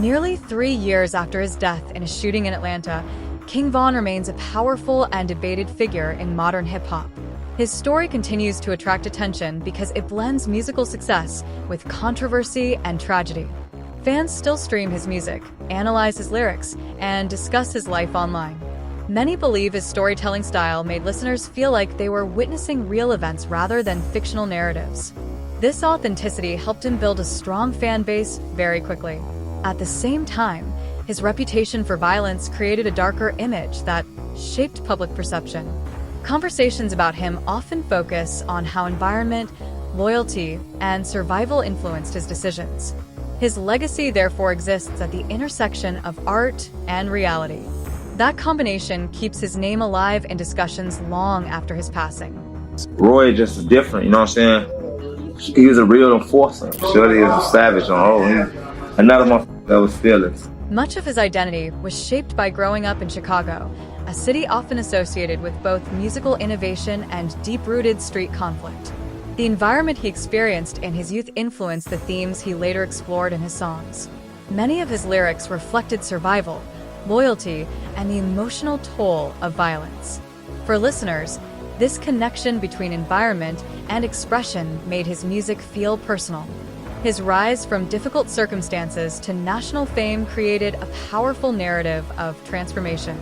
Nearly 3 years after his death in a shooting in Atlanta, King Von remains a powerful and debated figure in modern hip-hop. His story continues to attract attention because it blends musical success with controversy and tragedy. Fans still stream his music, analyze his lyrics, and discuss his life online. Many believe his storytelling style made listeners feel like they were witnessing real events rather than fictional narratives. This authenticity helped him build a strong fan base very quickly. At the same time, his reputation for violence created a darker image that shaped public perception. Conversations about him often focus on how environment, loyalty, and survival influenced his decisions. His legacy therefore exists at the intersection of art and reality. That combination keeps his name alive in discussions long after his passing. Roy just different, you know what I'm saying? He was a real enforcer. Shorty is a savage on another motherfucker that was fearless. Much of his identity was shaped by growing up in Chicago, a city often associated with both musical innovation and deep-rooted street conflict. The environment he experienced in his youth influenced the themes he later explored in his songs. Many of his lyrics reflected survival, loyalty, and the emotional toll of violence. For listeners, this connection between environment and expression made his music feel personal. His rise from difficult circumstances to national fame created a powerful narrative of transformation.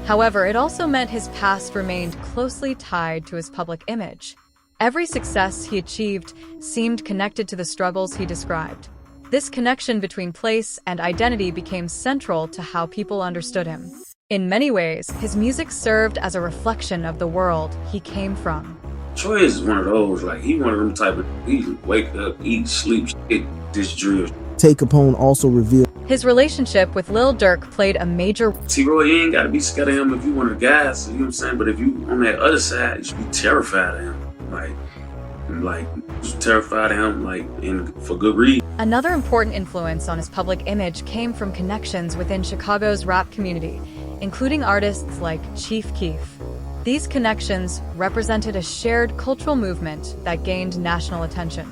However, it also meant his past remained closely tied to his public image. Every success he achieved seemed connected to the struggles he described. This connection between place and identity became central to how people understood him. In many ways, his music served as a reflection of the world he came from. Troy is one of those, like, he one of them type of, he wake up, eat, sleep, shit, this drill. Tay Capone also revealed his relationship with Lil Durk played a major role. T-Roy, you ain't gotta be scared of him if you one of the guys, you know what I'm saying? But if you on that other side, you should be terrified of him. Like terrified of him, and for good reason. Another important influence on his public image came from connections within Chicago's rap community, including artists like Chief Keef. These connections represented a shared cultural movement that gained national attention.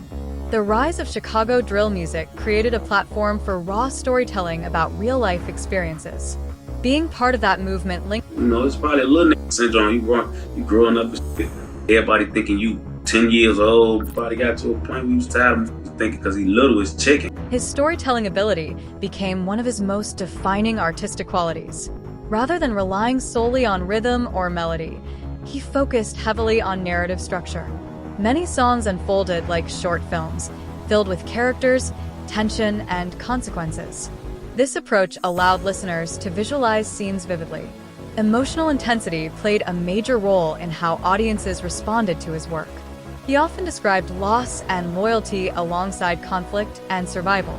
The rise of Chicago drill music created a platform for raw storytelling about real-life experiences. Being part of that movement linked... It's probably a little nigga syndrome. You growing up and shit. Everybody thinking you 10 years old. Probably got to a point where you was tired of him thinking because he little is chicken. His storytelling ability became one of his most defining artistic qualities. Rather than relying solely on rhythm or melody, he focused heavily on narrative structure. Many songs unfolded like short films, filled with characters, tension, and consequences. This approach allowed listeners to visualize scenes vividly. Emotional intensity played a major role in how audiences responded to his work. He often described loss and loyalty alongside conflict and survival.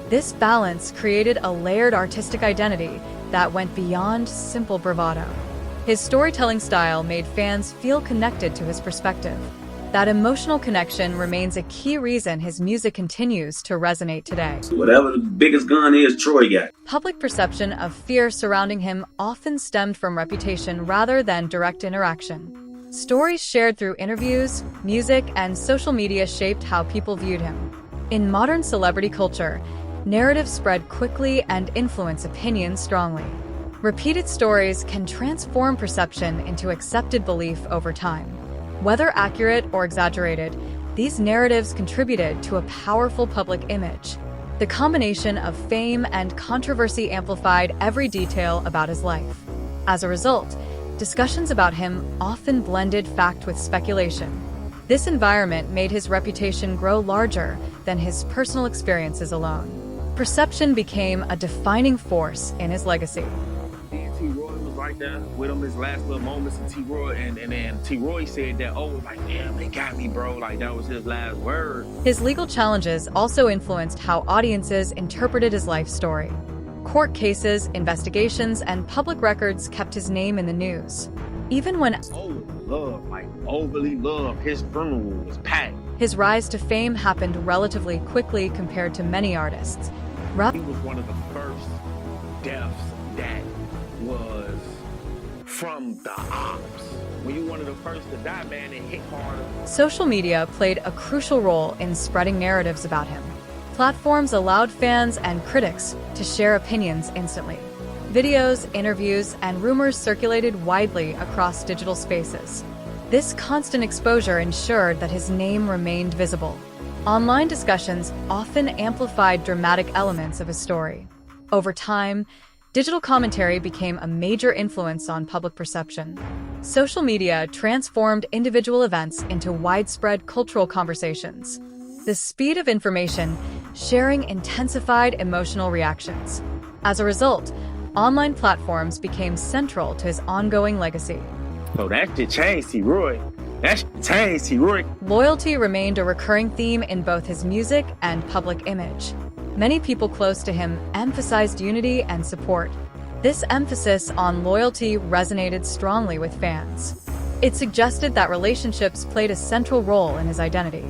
This balance created a layered artistic identity that went beyond simple bravado. His storytelling style made fans feel connected to his perspective. That emotional connection remains a key reason his music continues to resonate today. Whatever the biggest gun is, Troy got. Public perception of fear surrounding him often stemmed from reputation rather than direct interaction. Stories shared through interviews, music, and social media shaped how people viewed him. In modern celebrity culture, narratives spread quickly and influence opinions strongly. Repeated stories can transform perception into accepted belief over time. Whether accurate or exaggerated, these narratives contributed to a powerful public image. The combination of fame and controversy amplified every detail about his life. As a result, discussions about him often blended fact with speculation. This environment made his reputation grow larger than his personal experiences alone. Perception became a defining force in his legacy. T-Roy was right there with him his last little moments, and T-Roy, and then T-Roy said that, damn, they got me, bro. Like, that was his last word. His legal challenges also influenced how audiences interpreted his life story. Court cases, investigations, and public records kept his name in the news. Even when overly loved, his funeral was packed. His rise to fame happened relatively quickly compared to many artists. He was one of the first deaths that was from the ops. When you one of the first to die, man, it hit harder. Social media played a crucial role in spreading narratives about him. Platforms allowed fans and critics to share opinions instantly. Videos, interviews, and rumors circulated widely across digital spaces. This constant exposure ensured that his name remained visible. Online discussions often amplified dramatic elements of his story. Over time, digital commentary became a major influence on public perception. Social media transformed individual events into widespread cultural conversations. The speed of information sharing intensified emotional reactions. As a result, online platforms became central to his ongoing legacy. So that shit changed T-Roy. That shit changed T-Roy. Loyalty remained a recurring theme in both his music and public image. Many people close to him emphasized unity and support. This emphasis on loyalty resonated strongly with fans. It suggested that relationships played a central role in his identity.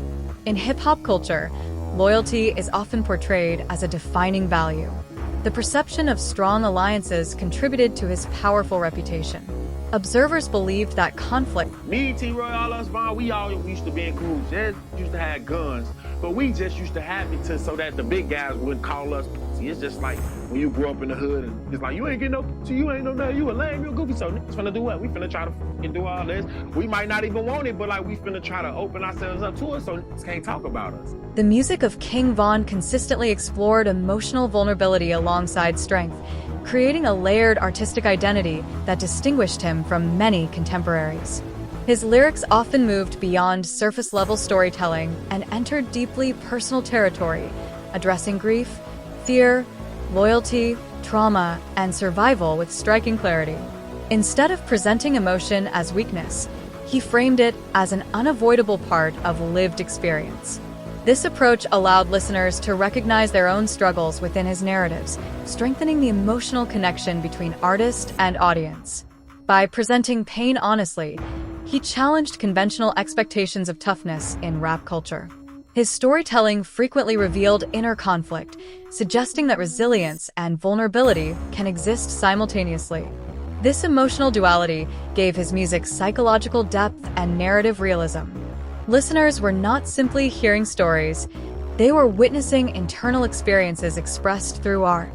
In hip-hop culture, loyalty is often portrayed as a defining value. The perception of strong alliances contributed to his powerful reputation. Observers believed that conflict Me, T-Roy, all us, Vaughn, we all used to be in crews. Just used to have guns. But we just used to have it so that the big guys wouldn't call us pussy. It's just like when you grew up in the hood and it's like, you ain't getting no pussy, you ain't no nothing, you a lame, you a goofy. So niggas finna do what? We finna try to fucking do all this. We might not even want it, but like we finna try to open ourselves up to it so niggas can't talk about us. The music of King Von consistently explored emotional vulnerability alongside strength, creating a layered artistic identity that distinguished him from many contemporaries. His lyrics often moved beyond surface-level storytelling and entered deeply personal territory, addressing grief, fear, loyalty, trauma, and survival with striking clarity. Instead of presenting emotion as weakness, he framed it as an unavoidable part of lived experience. This approach allowed listeners to recognize their own struggles within his narratives, strengthening the emotional connection between artist and audience. By presenting pain honestly, he challenged conventional expectations of toughness in rap culture. His storytelling frequently revealed inner conflict, suggesting that resilience and vulnerability can exist simultaneously. This emotional duality gave his music psychological depth and narrative realism. Listeners were not simply hearing stories, they were witnessing internal experiences expressed through art.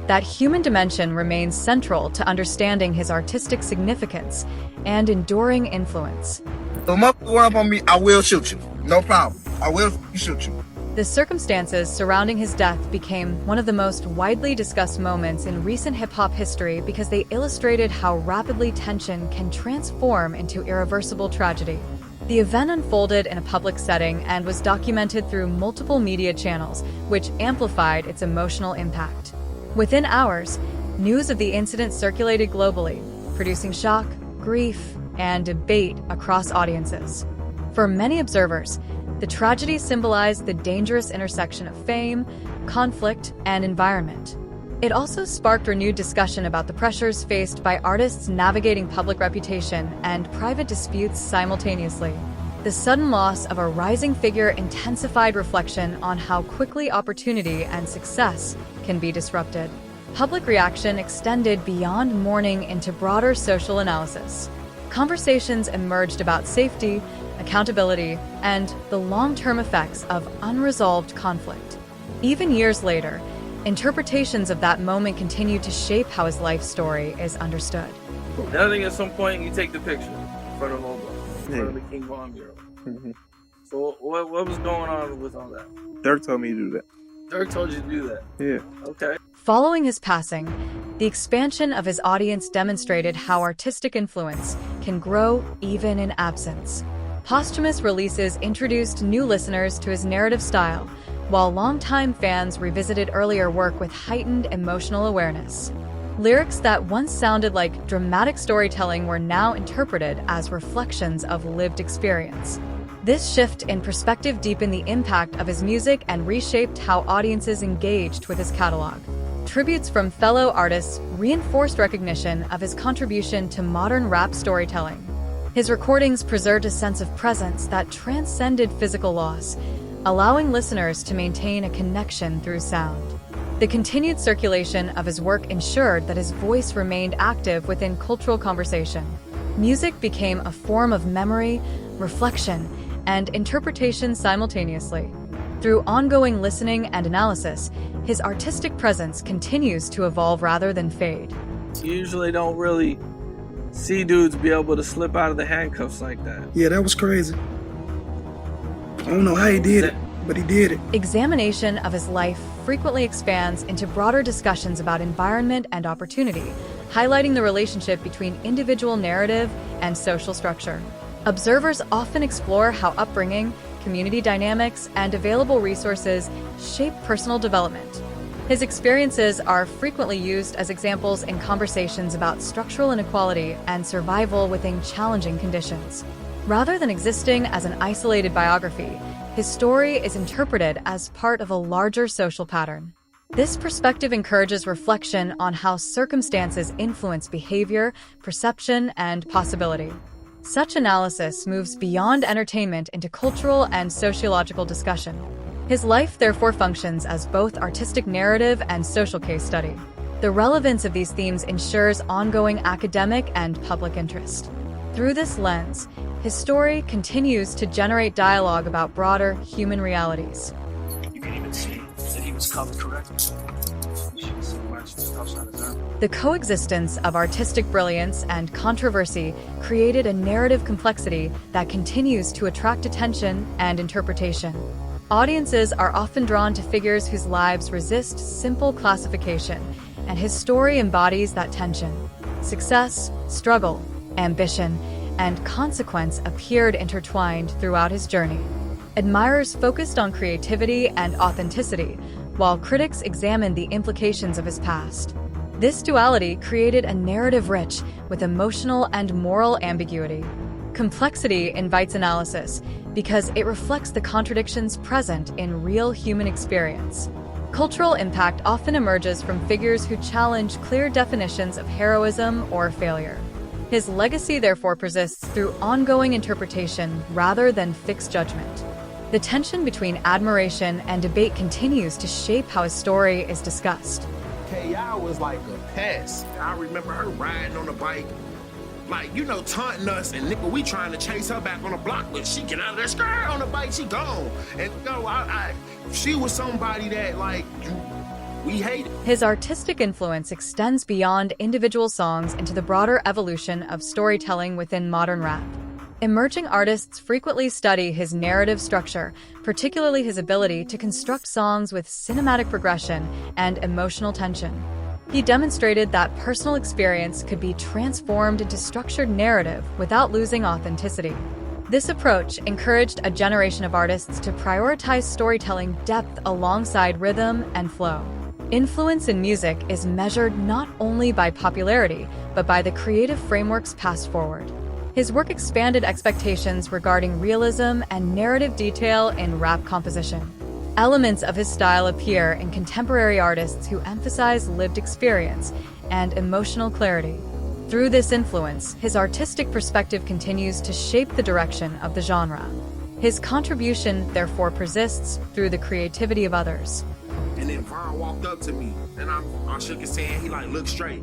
That human dimension remains central to understanding his artistic significance and enduring influence. So motherfucker run up on me, I will shoot you. No problem. I will shoot you. The circumstances surrounding his death became one of the most widely discussed moments in recent hip-hop history because they illustrated how rapidly tension can transform into irreversible tragedy. The event unfolded in a public setting and was documented through multiple media channels, which amplified its emotional impact. Within hours, news of the incident circulated globally, producing shock, grief, and debate across audiences. For many observers, the tragedy symbolized the dangerous intersection of fame, conflict, and environment. It also sparked renewed discussion about the pressures faced by artists navigating public reputation and private disputes simultaneously. The sudden loss of a rising figure intensified reflection on how quickly opportunity and success can be disrupted. Public reaction extended beyond mourning into broader social analysis. Conversations emerged about safety, accountability, and the long-term effects of unresolved conflict. Even years later, interpretations of that moment continue to shape how his life story is understood. I think at some point you take the picture in front of Lobo, in front of the King Von mural. So what was going on with all that? Dirk told me to do that. Dirk told you to do that? Yeah. Okay. Following his passing, the expansion of his audience demonstrated how artistic influence can grow even in absence. Posthumous releases introduced new listeners to his narrative style, while longtime fans revisited earlier work with heightened emotional awareness. Lyrics that once sounded like dramatic storytelling were now interpreted as reflections of lived experience. This shift in perspective deepened the impact of his music and reshaped how audiences engaged with his catalog. Tributes from fellow artists reinforced recognition of his contribution to modern rap storytelling. His recordings preserved a sense of presence that transcended physical loss, allowing listeners to maintain a connection through sound. The continued circulation of his work ensured that his voice remained active within cultural conversation. Music became a form of memory, reflection, and interpretation simultaneously. Through ongoing listening and analysis, his artistic presence continues to evolve rather than fade. You usually don't really see dudes be able to slip out of the handcuffs like that. Yeah, that was crazy. I don't know how he did it, but he did it. Examination of his life frequently expands into broader discussions about environment and opportunity, highlighting the relationship between individual narrative and social structure. Observers often explore how upbringing, community dynamics, and available resources shape personal development. His experiences are frequently used as examples in conversations about structural inequality and survival within challenging conditions. Rather than existing as an isolated biography, his story is interpreted as part of a larger social pattern. This perspective encourages reflection on how circumstances influence behavior, perception, and possibility. Such analysis moves beyond entertainment into cultural and sociological discussion. His life therefore functions as both artistic narrative and social case study. The relevance of these themes ensures ongoing academic and public interest. Through this lens, his story continues to generate dialogue about broader human realities. You can even see that he was cuffed correctly. The coexistence of artistic brilliance and controversy created a narrative complexity that continues to attract attention and interpretation. Audiences are often drawn to figures whose lives resist simple classification, and his story embodies that tension. Success, struggle, ambition, and consequence appeared intertwined throughout his journey. Admirers focused on creativity and authenticity, while critics examined the implications of his past. This duality created a narrative rich with emotional and moral ambiguity. Complexity invites analysis because it reflects the contradictions present in real human experience. Cultural impact often emerges from figures who challenge clear definitions of heroism or failure. His legacy therefore persists through ongoing interpretation rather than fixed judgment. The tension between admiration and debate continues to shape how his story is discussed. K.I. was like a pest. I remember her riding on a bike, like, you know, taunting us, and nigga, we trying to chase her back on the block, but she get out of that skirt on the bike, she gone. And she was somebody that, like, we hated. His artistic influence extends beyond individual songs into the broader evolution of storytelling within modern rap. Emerging artists frequently study his narrative structure, particularly his ability to construct songs with cinematic progression and emotional tension. He demonstrated that personal experience could be transformed into structured narrative without losing authenticity. This approach encouraged a generation of artists to prioritize storytelling depth alongside rhythm and flow. Influence in music is measured not only by popularity, but by the creative frameworks passed forward. His work expanded expectations regarding realism and narrative detail in rap composition. Elements of his style appear in contemporary artists who emphasize lived experience and emotional clarity. Through this influence, his artistic perspective continues to shape the direction of the genre. His contribution therefore persists through the creativity of others. And then Vaughn walked up to me, and I shook his hand. He like, look straight.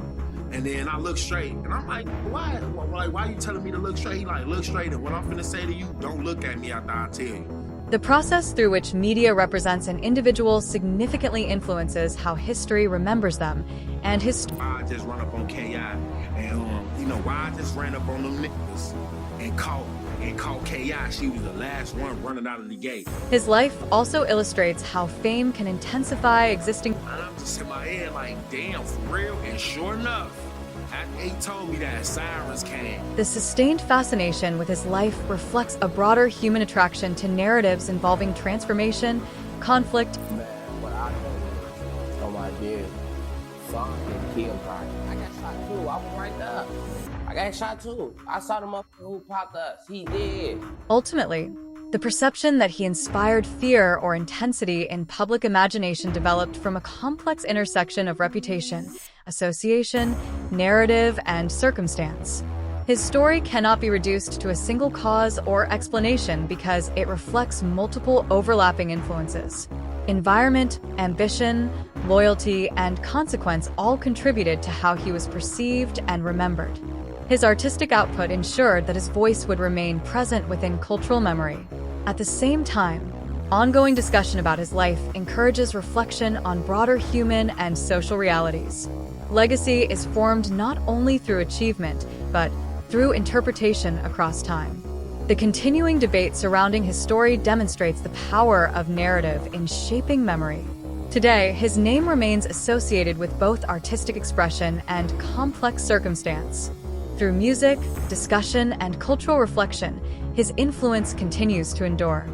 And then I look straight, and I'm like, why? Like, why you telling me to look straight? He like, look straight, and what I'm finna say to you, don't look at me after I tell you. The process through which media represents an individual significantly influences how history remembers them, and his I just run up on K.I. and, you know, why I just ran up on them niggas and caught K.I. She was the last one running out of the gate. His life also illustrates how fame can intensify existing. And I'm just in my head like, damn, for real? And sure enough, after he told me that, sirens came. The sustained fascination with his life reflects a broader human attraction to narratives involving transformation, conflict. Man, what I know on my dead son getting killed, right? I got shot too. I was right there. I got shot too. I saw the motherfucker who popped us. He did. Ultimately, the perception that he inspired fear or intensity in public imagination developed from a complex intersection of reputation, association, narrative, and circumstance. His story cannot be reduced to a single cause or explanation because it reflects multiple overlapping influences. Environment, ambition, loyalty, and consequence all contributed to how he was perceived and remembered. His artistic output ensured that his voice would remain present within cultural memory. At the same time, Ongoing discussion about his life encourages reflection on broader human and social realities. Legacy is formed not only through achievement, but through interpretation across time. The continuing debate surrounding his story demonstrates the power of narrative in shaping memory. Today, his name remains associated with both artistic expression and complex circumstance. Through music, discussion, and cultural reflection, his influence continues to endure.